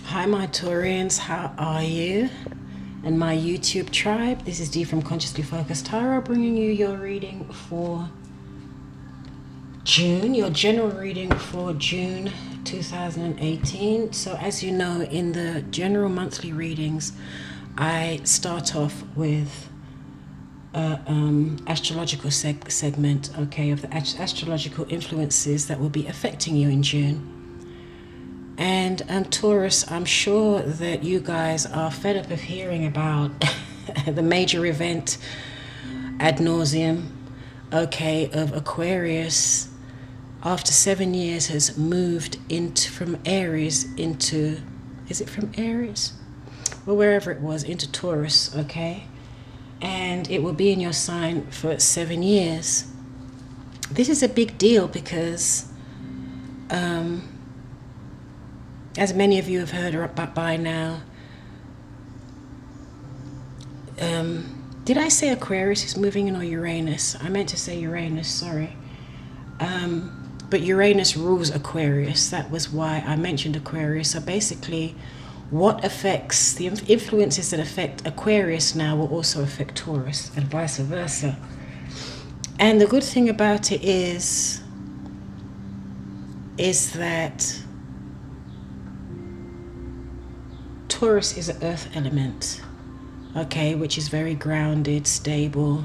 Hi my Taurians, how are you? And my YouTube tribe, this is Dee from Consciously Focused Tarot, bringing you your reading for June, your general reading for June 2018. So as you know, in the general monthly readings, I start off with astrological segment, okay, of the astrological influences that will be affecting you in June. And Taurus, I'm sure that you guys are fed up of hearing about the major event ad nauseum, okay, of Aquarius after 7 years has moved from Aries into, is it from Aries? Well, wherever it was, into Taurus, okay? And it will be in your sign for 7 years. This is a big deal because as many of you have heard by now, did I say Aquarius is moving in, or Uranus? I meant to say Uranus, sorry. But Uranus rules Aquarius. That was why I mentioned Aquarius. So basically, what affects, the influences that affect Aquarius now will also affect Taurus, and vice versa. And the good thing about it is that Taurus is an earth element, okay, which is very grounded, stable.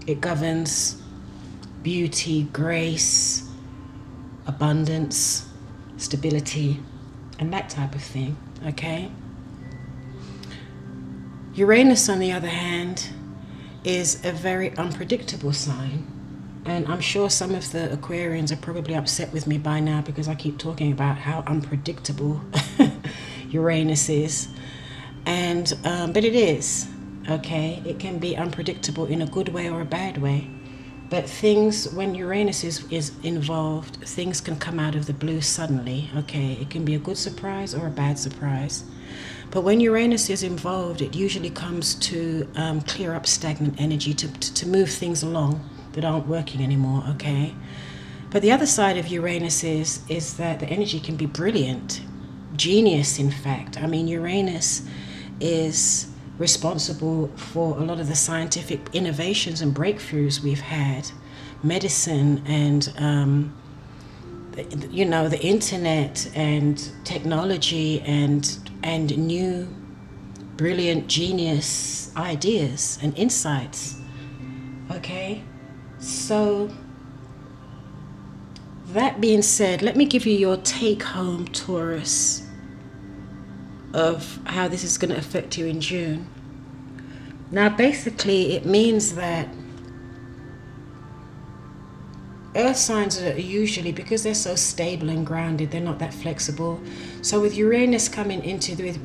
It governs beauty, grace, abundance, stability, and that type of thing, okay? Uranus, on the other hand, is a very unpredictable sign. And I'm sure some of the Aquarians are probably upset with me by now because I keep talking about how unpredictable Uranus is. And but it is, okay? It can be unpredictable in a good way or a bad way. But things, when Uranus is involved, things can come out of the blue suddenly, okay? It can be a good surprise or a bad surprise. But when Uranus is involved, it usually comes to clear up stagnant energy, to move things along that aren't working anymore, okay? But the other side of Uranus is that the energy can be brilliant, genius, in fact. I mean, Uranus is responsible for a lot of the scientific innovations and breakthroughs we've had, medicine and you know, the internet and technology and new brilliant genius ideas and insights, okay? So that being said, let me give you your take home, Taurus, of how this is going to affect you in June. Now basically it means that earth signs are usually, because they're so stable and grounded, they're not that flexible. So with Uranus coming into, with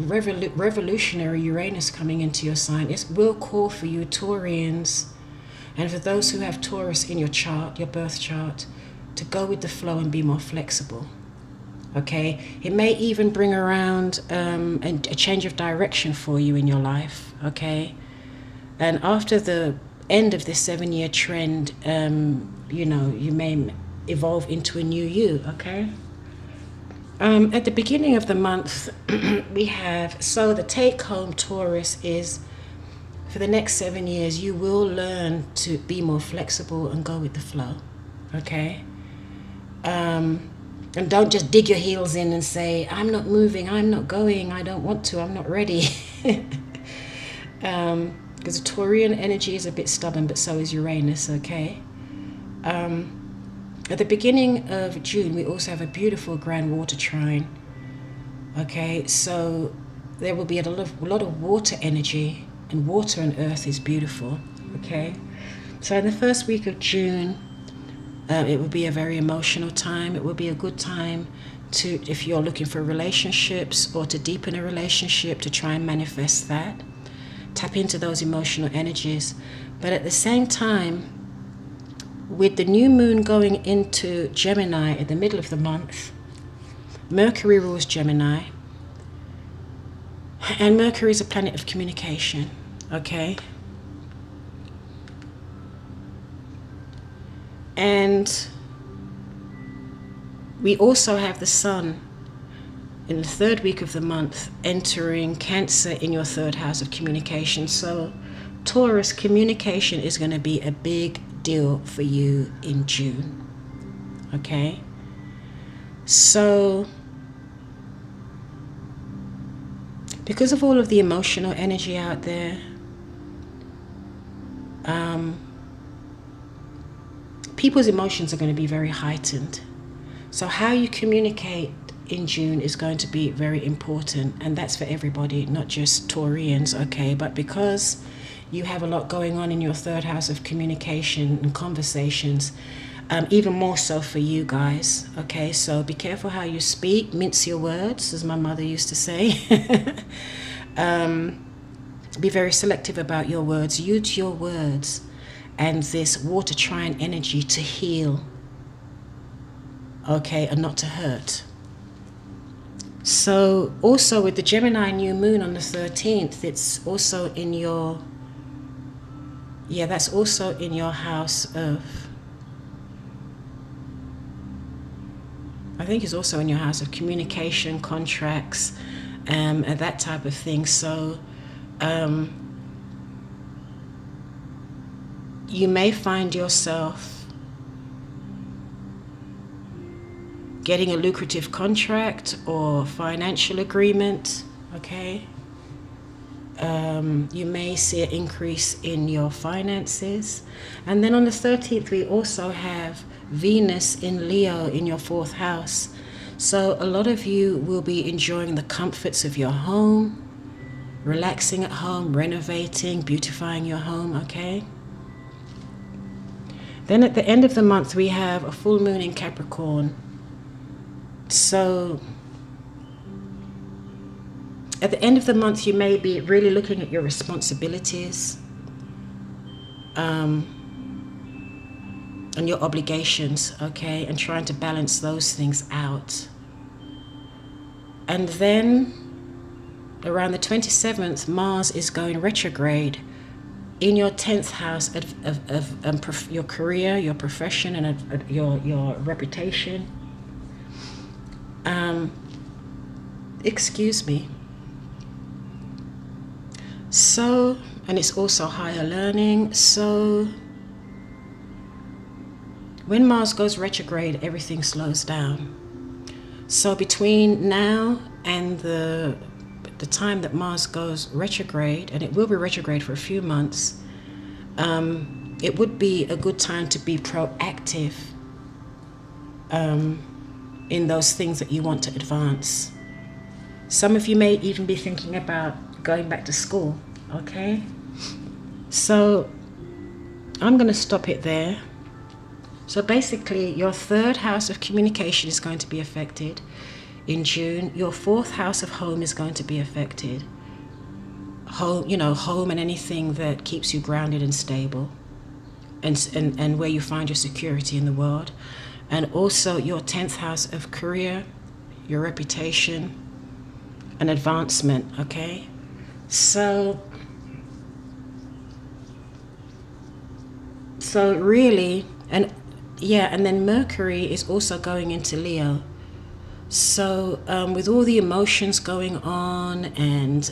revolutionary Uranus coming into your sign, it will call for you Taurians, and for those who have Taurus in your chart, your birth chart, to go with the flow and be more flexible, okay? It may even bring around a change of direction for you in your life, okay? And after the end of this 7-year trend, you know, you may evolve into a new you, okay? At the beginning of the month, we have, so the take-home, Taurus, is for the next 7 years, you will learn to be more flexible and go with the flow, okay? And don't just dig your heels in and say, I'm not moving, I'm not going, I don't want to, I'm not ready. Because the Taurian energy is a bit stubborn, but so is Uranus, okay? At the beginning of June, we also have a beautiful grand water trine, okay? So there will be a lot of water energy, and water and earth is beautiful, okay? So in the first week of June, it will be a very emotional time. It will be a good time to, if you're looking for relationships or to deepen a relationship, to try and manifest that. Tap into those emotional energies. But at the same time, with the new moon going into Gemini at the middle of the month, Mercury rules Gemini, and Mercury is a planet of communication, okay? And We also have the sun in the 3rd week of the month entering Cancer in your 3rd house of communication. So Taurus, communication is going to be a big deal for you in June. Okay? So because of all of the emotional energy out there, people's emotions are going to be very heightened. So how you communicate in June is going to be very important, and that's for everybody, not just Taurians, okay? But because you have a lot going on in your 3rd house of communication and conversations, even more so for you guys, okay? So be careful how you speak, mince your words, as my mother used to say. Be very selective about your words. Use your words and this water trine energy to heal, okay, and not to hurt. So also with the Gemini new moon on the 13th, it's also in your, yeah, that's also in your house of, I think it's also in your house of communication, contracts, and that type of thing. So you may find yourself getting a lucrative contract or financial agreement, okay? You may see an increase in your finances. And then on the 13th, we also have Venus in Leo in your 4th house. So a lot of you will be enjoying the comforts of your home, relaxing at home, renovating, beautifying your home, okay? Then at the end of the month, we have a full moon in Capricorn. So at the end of the month, you may be really looking at your responsibilities and your obligations, okay, and trying to balance those things out. And then around the 27th, Mars is going retrograde in your 10th house of your career, your profession, and your reputation. Excuse me. So, and it's also higher learning. So when Mars goes retrograde, everything slows down. So between now and the time that Mars goes retrograde, and it will be retrograde for a few months, it would be a good time to be proactive in those things that you want to advance. Some of you may even be thinking about going back to school, okay? So I'm going to stop it there. So basically, your 3rd house of communication is going to be affected in June. Your 4th house of home is going to be affected. Home, you know, home and anything that keeps you grounded and stable, and where you find your security in the world. And also your 10th house of career, your reputation, and advancement, okay? So really, and yeah, and then Mercury is also going into Leo. So with all the emotions going on, and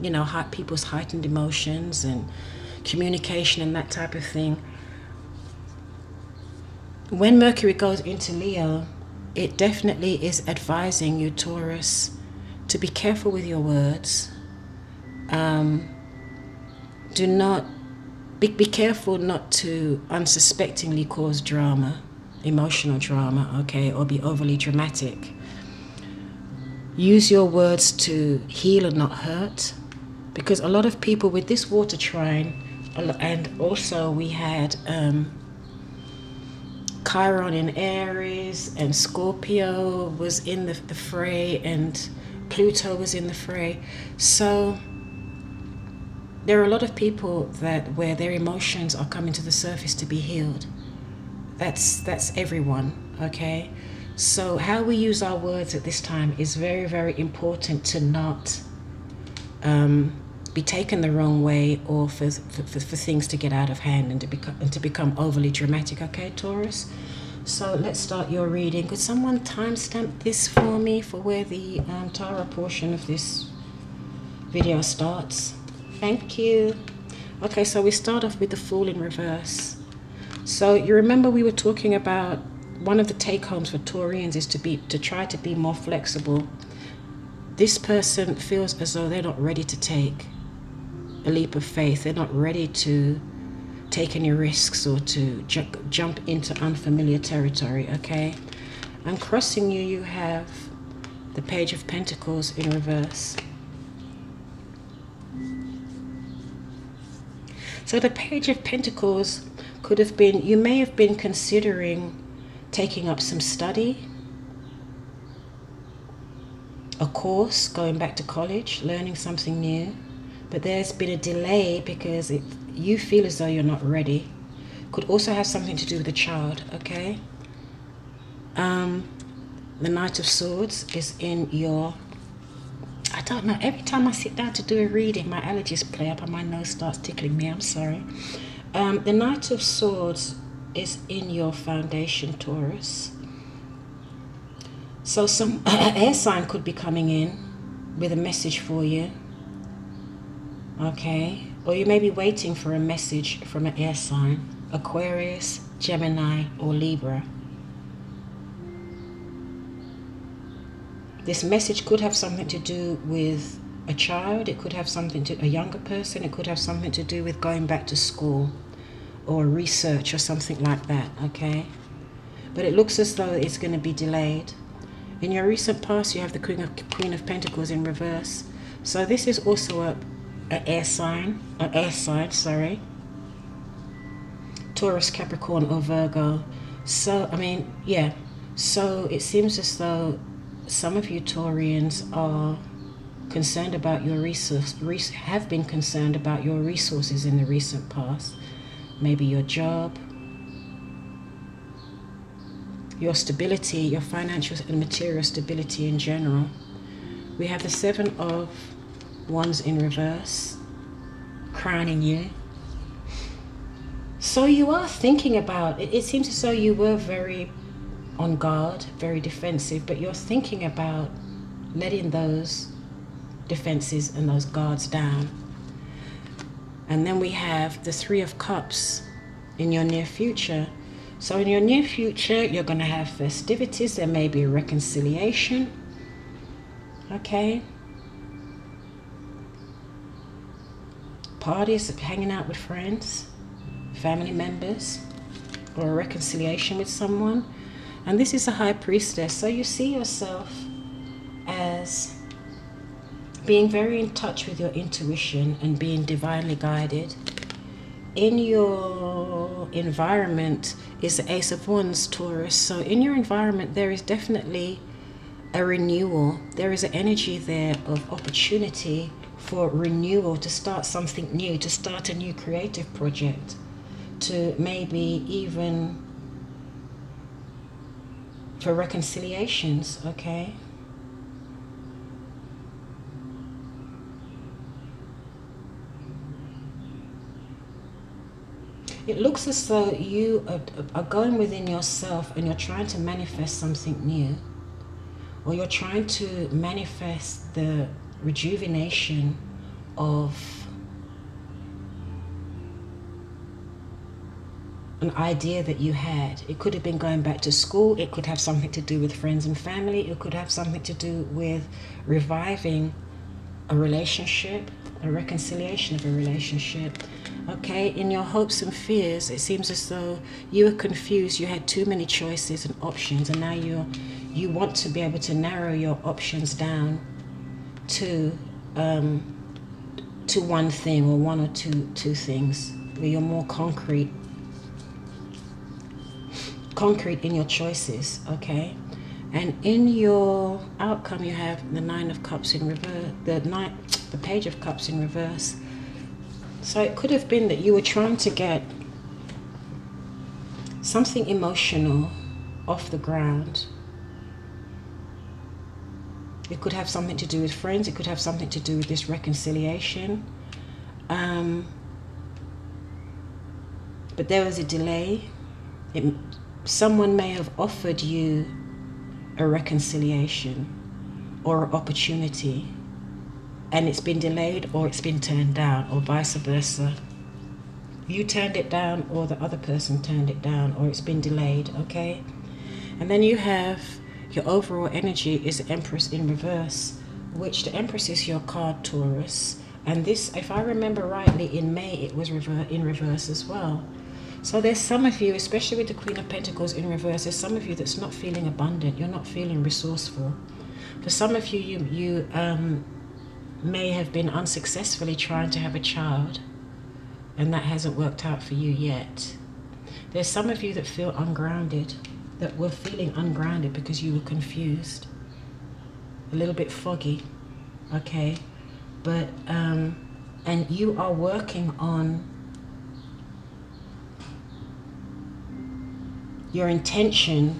you know, people's heightened emotions and communication and that type of thing, when Mercury goes into Leo, it definitely is advising you, Taurus, to be careful with your words. Do not be careful not to unsuspectingly cause drama, emotional drama, okay, or be overly dramatic. Use your words to heal and not hurt, because a lot of people with this water trine, and also we had Chiron in Aries, and Scorpio was in the fray, and Pluto was in the fray. So there are a lot of people where their emotions are coming to the surface to be healed. That's everyone, okay? So how we use our words at this time is very, very important, to not be taken the wrong way, or for things to get out of hand and to become overly dramatic, okay, Taurus? So let's start your reading. Could someone timestamp this for me for where the tarot portion of this video starts? Thank you. Okay, so we start off with the Fool in reverse. So you remember we were talking about one of the take-homes for Taurians is to try to be more flexible. This person feels as though they're not ready to take a leap of faith. They're not ready to take any risks or to jump into unfamiliar territory, okay? And crossing you, you have the Page of Pentacles in reverse. So the Page of Pentacles could have been, you may have been considering taking up some study, a course, going back to college, learning something new, but there's been a delay because you feel as though you're not ready. Could also have something to do with a child, okay? The Knight of Swords is in your, I don't know, every time I sit down to do a reading, my allergies play up and my nose starts tickling me, I'm sorry. The Knight of Swords is in your foundation, Taurus. So some air sign could be coming in with a message for you, okay? Or you may be waiting for a message from an air sign, Aquarius, Gemini, or Libra. This message could have something to do with a child, it could have something to a younger person, it could have something to do with going back to school or research or something like that, okay? But it looks as though it's going to be delayed. In your recent past, you have the Queen of Pentacles in reverse. So this is also an air sign, sorry. Taurus, Capricorn, or Virgo. So, I mean, yeah. So it seems as though some of you Taurians are concerned about your have been concerned about your resources in the recent past. Maybe your job, your stability, your financial and material stability in general. We have the Seven of Wands in reverse, crowning you. So you are thinking about it. It seems as though you were very on guard, very defensive, but you're thinking about letting those defenses and those guards down. And then we have the Three of Cups in your near future. So in your near future, you're going to have festivities. There may be a reconciliation. Okay. Parties, hanging out with friends, family members, or a reconciliation with someone. And this is a High Priestess. So you see yourself as being very in touch with your intuition and being divinely guided. In your environment is the Ace of Wands, Taurus. So in your environment, there is definitely a renewal. There is an energy there of opportunity for renewal, to start something new, to start a new creative project, to maybe even for reconciliations, okay? It looks as though you are going within yourself and you're trying to manifest something new, or you're trying to manifest the rejuvenation of an idea that you had. It could have been going back to school, it could have something to do with friends and family, it could have something to do with reviving a relationship, a reconciliation of a relationship. Okay, in your hopes and fears, it seems as though you were confused. You had too many choices and options, and now you want to be able to narrow your options down to one thing, or one or two things, where you're more concrete in your choices. Okay, and in your outcome, you have the Nine of Cups in reverse, the Page of Cups in reverse. So it could have been that you were trying to get something emotional off the ground. It could have something to do with friends. It could have something to do with this reconciliation. But there was a delay. someone may have offered you a reconciliation or an opportunity, and it's been delayed or it's been turned down, or vice versa. You turned it down or the other person turned it down, or it's been delayed, okay? And then you have your overall energy is the Empress in reverse, which the Empress is your card, Taurus. And this, if I remember rightly, in May it was in reverse as well. So there's some of you, especially with the Queen of Pentacles in reverse, there's some of you that's not feeling abundant. You're not feeling resourceful. For some of you, you may have been unsuccessfully trying to have a child, and that hasn't worked out for you yet. There's some of you that feel ungrounded, that were feeling ungrounded because you were confused, a little bit foggy, okay? But, and you are working on your intention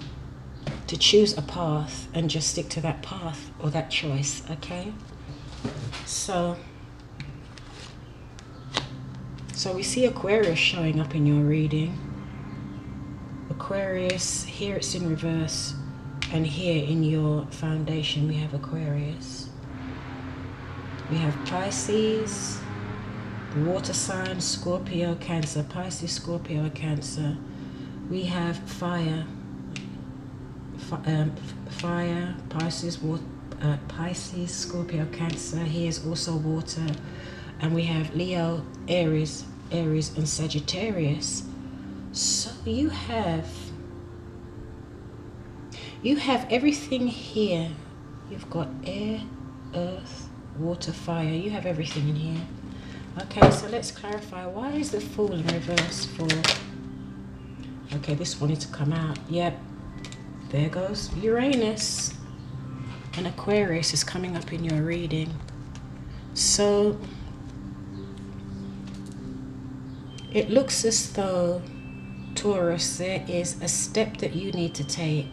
to choose a path and just stick to that path or that choice, okay? So we see Aquarius showing up in your reading. Aquarius, here it's in reverse, and here in your foundation we have Aquarius. We have Pisces, the water sign, Scorpio, Cancer, Pisces, Scorpio, Cancer. We have fire, Pisces, Pisces, Scorpio, Cancer. Here's also water. And we have Leo, Aries, and Sagittarius. So you have everything here. You've got air, earth, water, fire. You have everything in here. Okay, so let's clarify. Why is the Fool in reverse for... Okay, this wanted to come out. Yep, there goes Uranus. And Aquarius is coming up in your reading. So it looks as though, Taurus, there is a step that you need to take,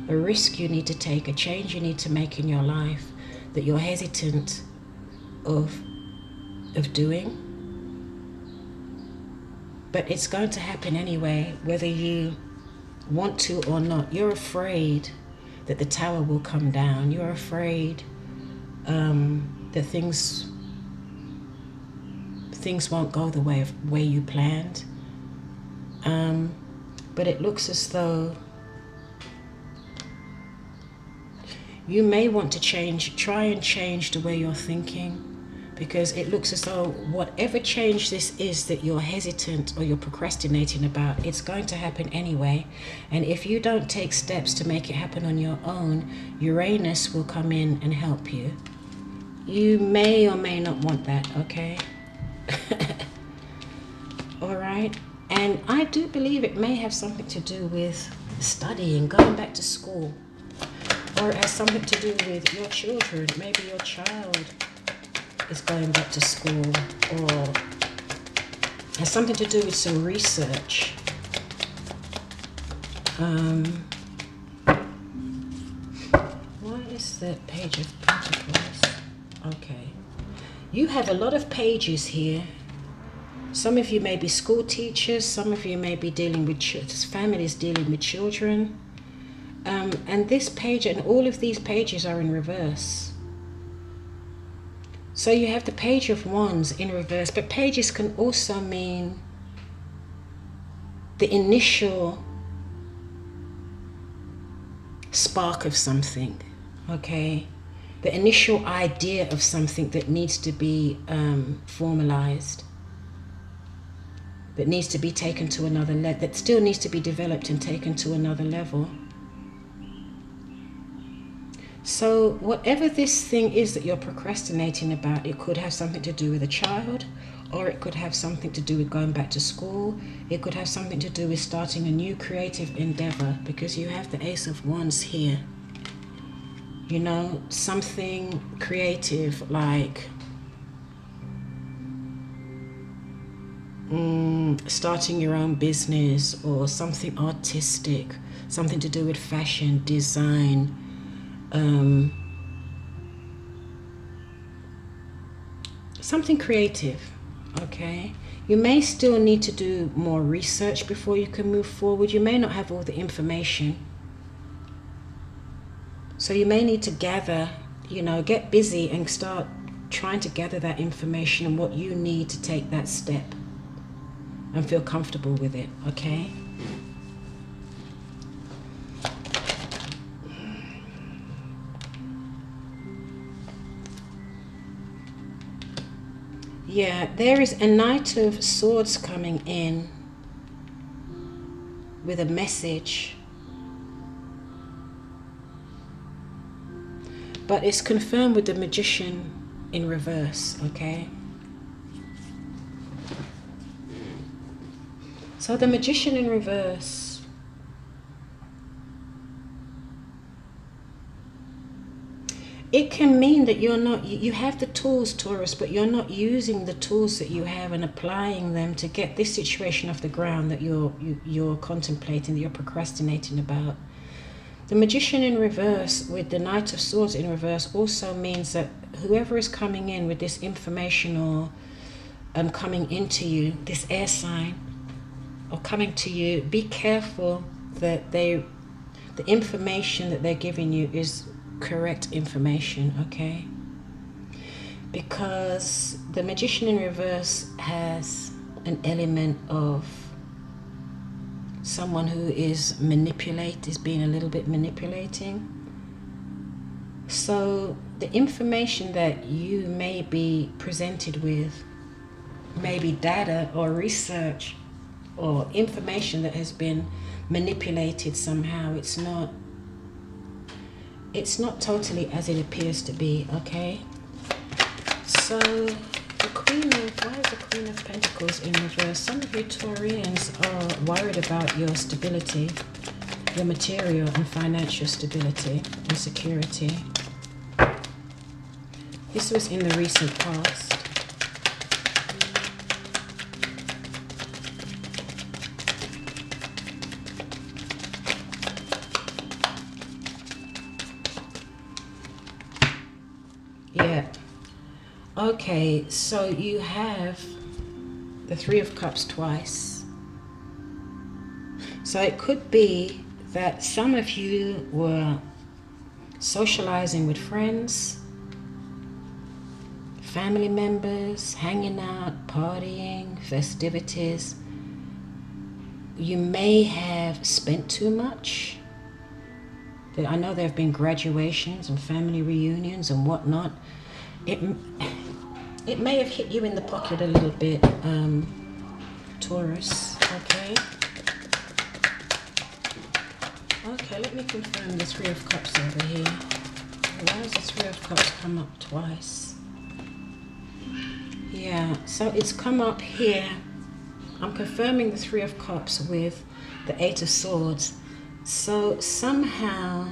a risk you need to take, a change you need to make in your life that you're hesitant of doing. But it's going to happen anyway, whether you want to or not. You're afraid that the tower will come down. You're afraid that things won't go the way you planned. But it looks as though you may want to try and change the way you're thinking, because it looks as though whatever change this is that you're hesitant or you're procrastinating about, it's going to happen anyway. And if you don't take steps to make it happen on your own, Uranus will come in and help you. You may or may not want that, okay? All right. And I do believe it may have something to do with studying, going back to school, or it has something to do with your children. Maybe your child is going back to school, or has something to do with some research. What is the Page of Pentacles? Okay. You have a lot of pages here. Some of you may be school teachers. Some of you may be dealing with families dealing with children. And this page and all of these pages are in reverse. So you have the Page of Wands in reverse, but pages can also mean the initial spark of something, okay? The initial idea of something that needs to be formalized, that needs to be taken to another level, that still needs to be developed and taken to another level. So whatever this thing is that you're procrastinating about, it could have something to do with a child, or it could have something to do with going back to school. It could have something to do with starting a new creative endeavor, because you have the Ace of Wands here. You know, something creative like starting your own business, or something artistic, something to do with fashion, design, something creative, okay? You may still need to do more research before you can move forward. You may not have all the information. So you may need to gather, you know, get busy and start trying to gather that information and what you need to take that step and feel comfortable with it, okay? Yeah, there is a Knight of Swords coming in with a message. But it's confirmed with the Magician in reverse, okay? So the Magician in reverse, it can mean that you're not, you have the tools, Taurus, but you're not using the tools that you have and applying them to get this situation off the ground that you're contemplating, that you're procrastinating about. The Magician in reverse with the Knight of Swords in reverse also means that whoever is coming in with this information or coming into you, this air sign, or coming to you, be careful that the information that they're giving you is correct information, okay? Because the Magician in reverse has an element of someone who is being a little bit manipulating. So the information that you may be presented with may be data or research or information that has been manipulated somehow. It's not totally as it appears to be, okay? So why is the Queen of Pentacles in reverse? Some of you Taurians are worried about your stability, your material and financial stability and security. This was in the recent past. Yeah. Okay, so you have the Three of Cups twice. So it could be that some of you were socializing with friends, family members, hanging out, partying, festivities. You may have spent too much. I know there have been graduations and family reunions and whatnot. It may have hit you in the pocket a little bit, Taurus, okay? Okay, let me confirm the Three of Cups over here. Why does the Three of Cups come up twice? Yeah, so it's come up here. I'm confirming the Three of Cups with the Eight of Swords. So somehow,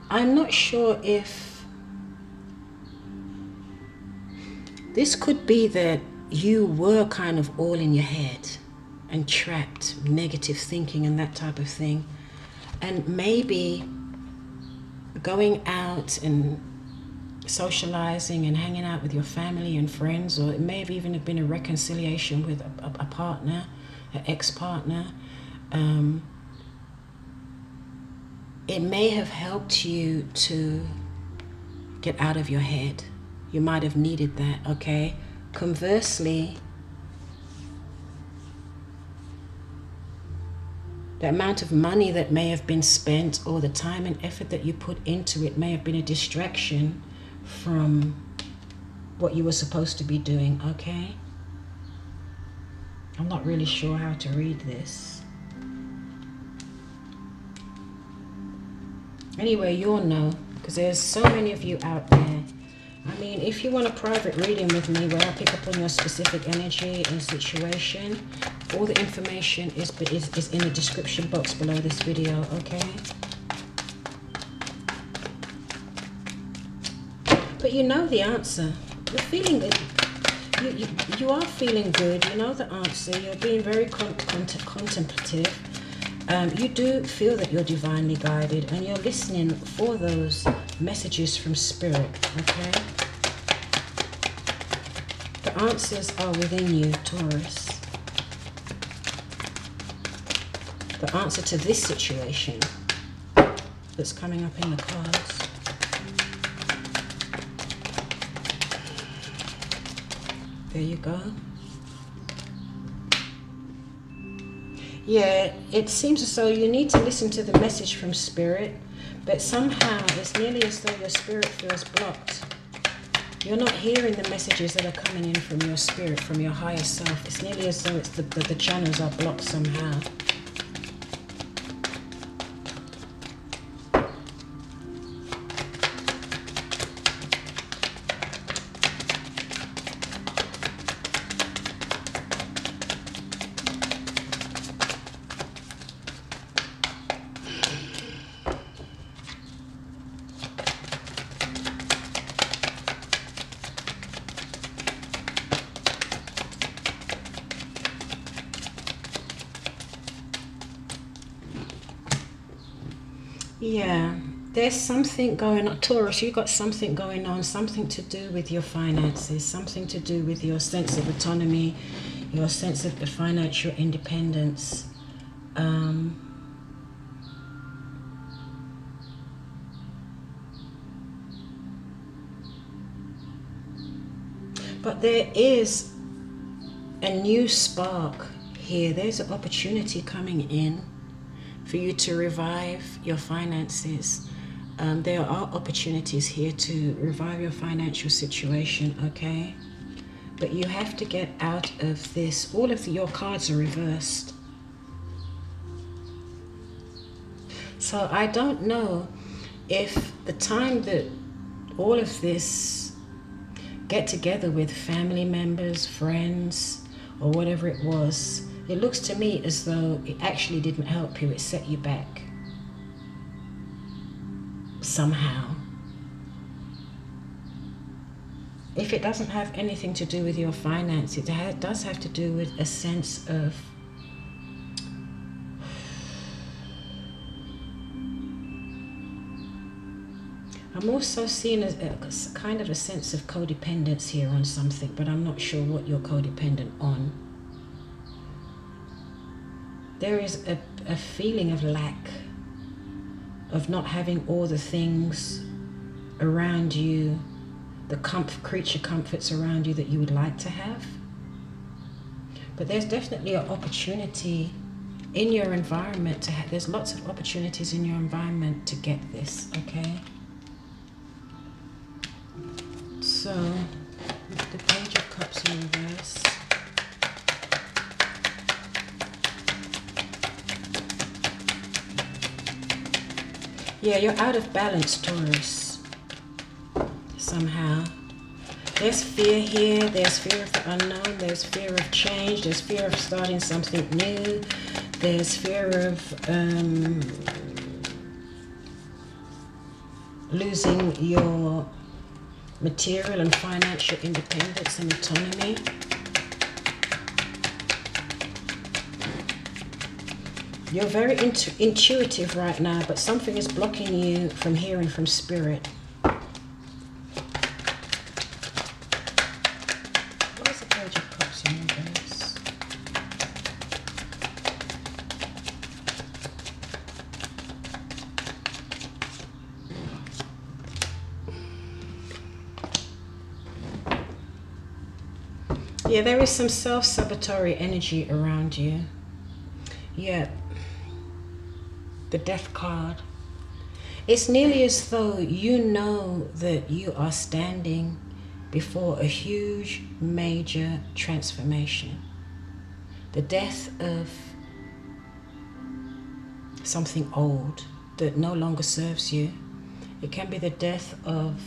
I'm not sure if this could be that you were kind of all in your head and trapped, negative thinking and that type of thing. And maybe going out and socializing and hanging out with your family and friends, or it may have even been a reconciliation with a partner, an ex-partner. It may have helped you to get out of your head. You might have needed that, okay? Conversely, the amount of money that may have been spent or the time and effort that you put into it may have been a distraction from what you were supposed to be doing, okay? I'm not really sure how to read this. Anyway, you'll know, because there's so many of you out there. I mean, if you want a private reading with me where I pick up on your specific energy and situation, all the information is in the description box below this video, okay? But you know the answer. You're feeling good. You are feeling good. You know the answer. You're being very contemplative. You do feel that you're divinely guided and you're listening for those messages from spirit, okay? The The answers are within you, Taurus. The answer to this situation that's coming up in the cards. There you go. Yeah, it seems as though you need to listen to the message from Spirit, but somehow it's nearly as though your spirit feels blocked. You're not hearing the messages that are coming in from your spirit, from your higher self. It's nearly as though it's the channels are blocked somehow. Yeah, there's something going on. Taurus, you've got something going on, something to do with your finances, something to do with your sense of autonomy, your sense of the financial independence. But there is a new spark here. There's an opportunity coming in for you to revive your finances. There are opportunities here to revive your financial situation, okay? But you have to get out of this. All of your cards are reversed. So I don't know if the time that all of this get together with family members, friends, or whatever it was, it looks to me as though it actually didn't help you. It set you back somehow. If it doesn't have anything to do with your finance, it does have to do with a sense of I'm also seeing a kind of a sense of codependence here on something, but I'm not sure what you're codependent on. There is a feeling of lack, of not having all the things around you, the creature comforts around you that you would like to have. But there's definitely an opportunity in your environment to have, there's lots of opportunities in your environment to get this, okay? So, the Page of Cups in reverse. Yeah, you're out of balance, Taurus, somehow. There's fear here, there's fear of the unknown, there's fear of change, there's fear of starting something new, there's fear of losing your material and financial independence and autonomy. You're very intuitive right now, but something is blocking you from hearing from Spirit. What is the Page of Cups in reverse? Yeah, there is some self-sabotatory energy around you. Yeah. The Death card. It's nearly as though you know that you are standing before a huge, major transformation. The death of something old that no longer serves you. It can be the death of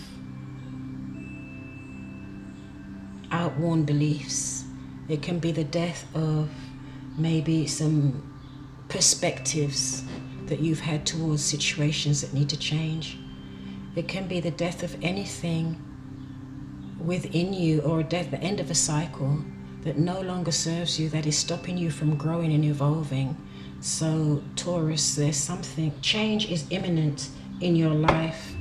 outworn beliefs. It can be the death of maybe some perspectives that you've had towards situations that need to change. It can be the death of anything within you, or the end of a cycle that no longer serves you, that is stopping you from growing and evolving. So Taurus, there's something, change is imminent in your life,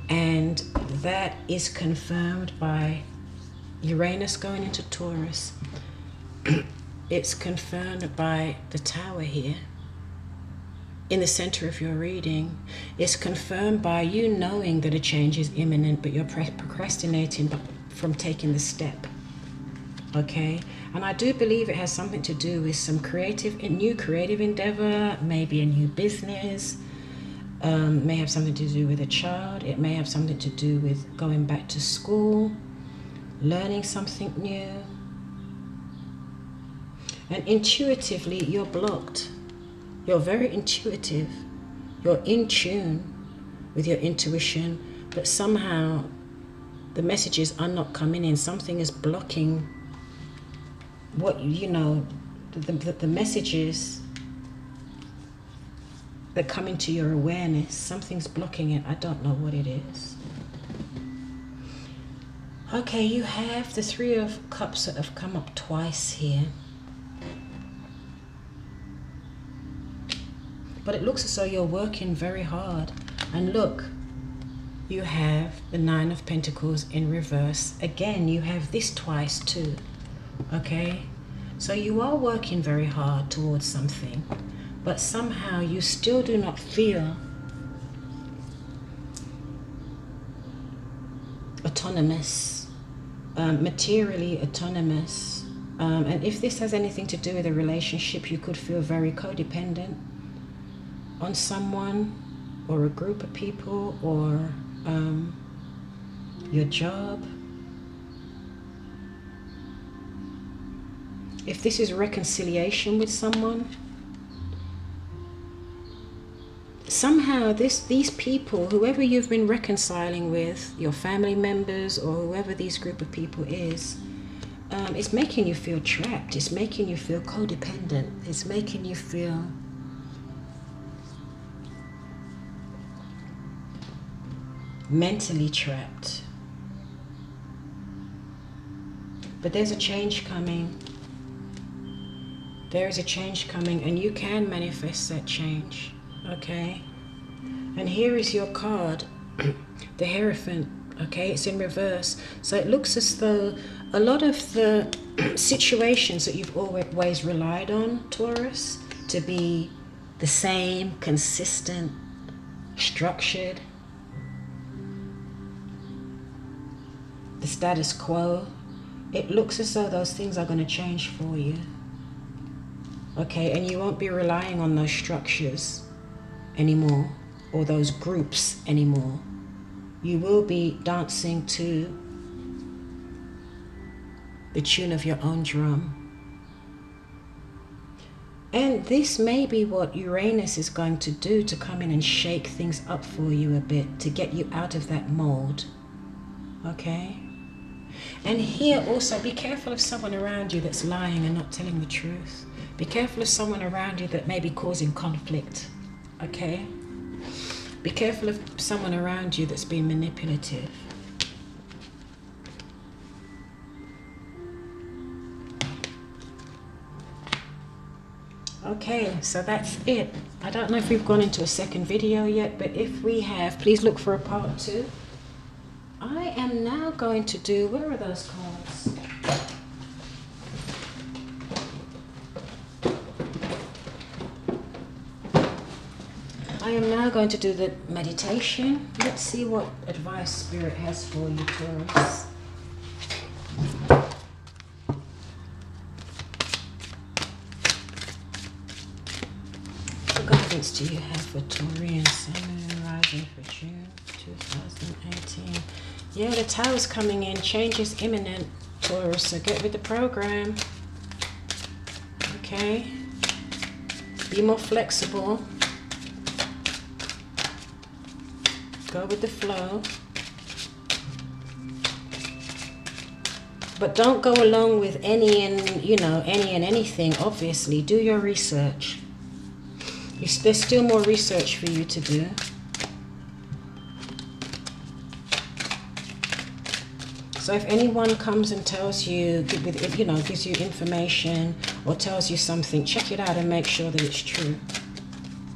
and that is confirmed by Uranus going into Taurus, it's confirmed by the Tower here in the center of your reading. It's confirmed by you knowing that a change is imminent, but you're procrastinating from taking the step. Okay, and I do believe it has something to do with some new creative endeavor, maybe a new business, may have something to do with a child. It may have something to do with going back to school, learning something new. And intuitively, you're blocked. You're very intuitive. You're in tune with your intuition, but somehow the messages are not coming in. Something is blocking what, you know, the messages that come into your awareness. Something's blocking it. I don't know what it is. Okay, you have the Three of Cups that have come up twice here. But it looks as though you're working very hard. And look, you have the Nine of Pentacles in reverse. Again, you have this twice too. Okay? So you are working very hard towards something, but somehow you still do not feel autonomous, materially autonomous. And if this has anything to do with a relationship, you could feel very codependent on someone or a group of people, or your job. If this is reconciliation with someone, somehow these people, whoever you've been reconciling with, your family members or whoever these group of people is, it's making you feel trapped. It's making you feel codependent. It's making you feel mentally trapped. But there's a change coming. There is a change coming, and you can manifest that change. Okay? And here is your card, the Hierophant. Okay, it's in reverse. So it looks as though a lot of the situations that you've always relied on, Taurus, to be the same, consistent, structured, the status quo, it looks as though those things are going to change for you. Okay, and you won't be relying on those structures anymore, or those groups anymore. You will be dancing to the tune of your own drum. And this may be what Uranus is going to do, to come in and shake things up for you a bit, to get you out of that mold. Okay? And here also, be careful of someone around you that's lying and not telling the truth. Be careful of someone around you that may be causing conflict. Okay? Be careful of someone around you that's being manipulative. Okay, so that's it. I don't know if we've gone into a second video yet, but if we have, please look for a part 2. I am now going to do, where are those cards? I am now going to do the meditation. Let's see what advice Spirit has for you, Taurus. What guidance do you have for Taurian Sun Moon rising for June 2018? Yeah, the Tower's coming in. Change is imminent, Taurus, so get with the program. Okay? Be more flexible. Go with the flow. But don't go along with any and anything, obviously. Do your research. There's still more research for you to do. So if anyone comes and tells you, gives you information or tells you something, check it out and make sure that it's true.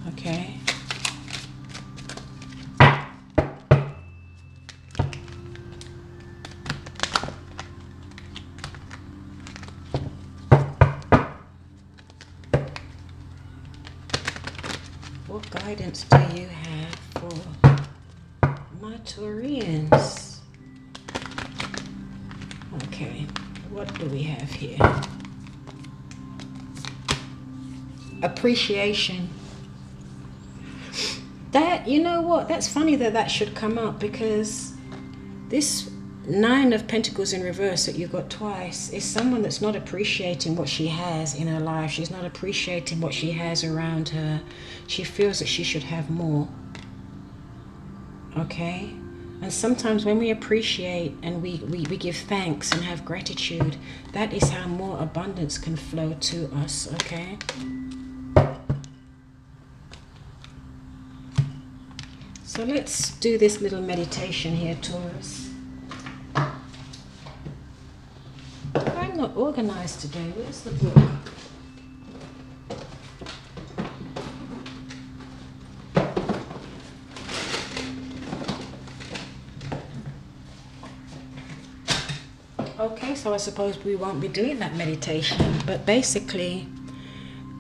Okay? guidance do you have for my Taurians? Okay, what do we have here? Appreciation. That, you know what, that's funny that that should come up, because this Nine of Pentacles in reverse that you got twice is someone that's not appreciating what she has in her life. She's not appreciating what she has around her. She feels that she should have more. Okay? And sometimes when we appreciate and we give thanks and have gratitude, that is how more abundance can flow to us. Okay? So let's do this little meditation here, Taurus. I'm not organized today. Where's the book? Okay, so I suppose we won't be doing that meditation, but basically,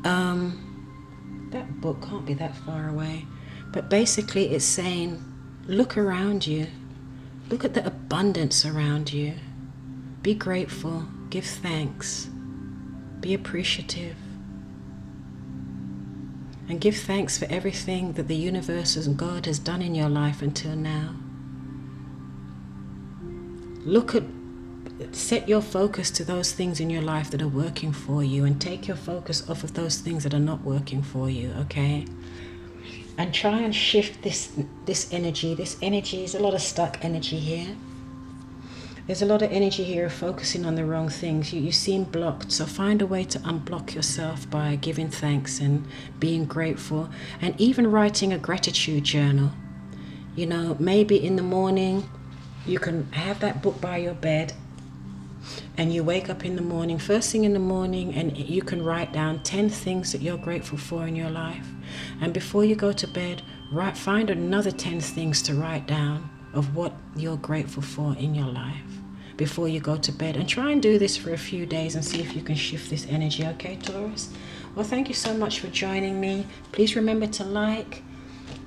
that book can't be that far away. But basically it's saying, look around you. Look at the abundance around you. Be grateful. Give thanks. Be appreciative. And give thanks for everything that the universe and God has done in your life until now. Set your focus to those things in your life that are working for you, and take your focus off of those things that are not working for you, okay? And try and shift this energy. This energy is a lot of stuck energy here. There's a lot of energy here of focusing on the wrong things. You seem blocked, so find a way to unblock yourself by giving thanks and being grateful, and even writing a gratitude journal. You know, maybe in the morning, you can have that book by your bed, and you wake up in the morning, first thing in the morning, and you can write down 10 things that you're grateful for in your life. And before you go to bed, find another 10 things to write down of what you're grateful for in your life before you go to bed. And try and do this for a few days and see if you can shift this energy, okay, Taurus? Well, thank you so much for joining me. Please remember to like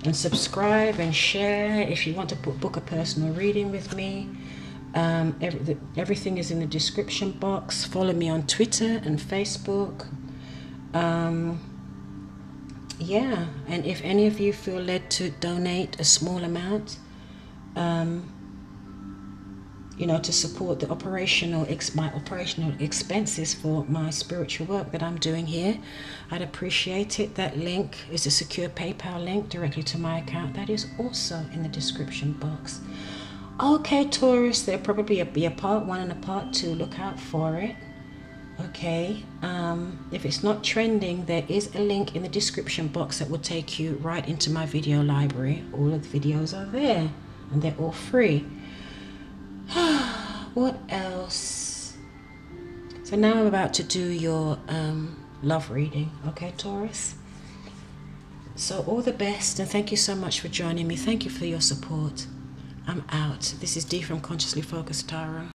and subscribe and share if you want to book a personal reading with me. Everything is in the description box. Follow me on Twitter and Facebook. Yeah, and if any of you feel led to donate a small amount, you know, to support the my operational expenses for my spiritual work that I'm doing here, I'd appreciate it. That link is a secure PayPal link directly to my account. That is also in the description box. Okay, Taurus, there'll probably be a part 1 and a part 2. Look out for it. Okay, if it's not trending, there is a link in the description box that will take you right into my video library. All of the videos are there, and they're all free. What else? So now I'm about to do your love reading, okay, Taurus? So all the best, and thank you so much for joining me. Thank you for your support. I'm out. This is Dee from Consciously Focused Tarot.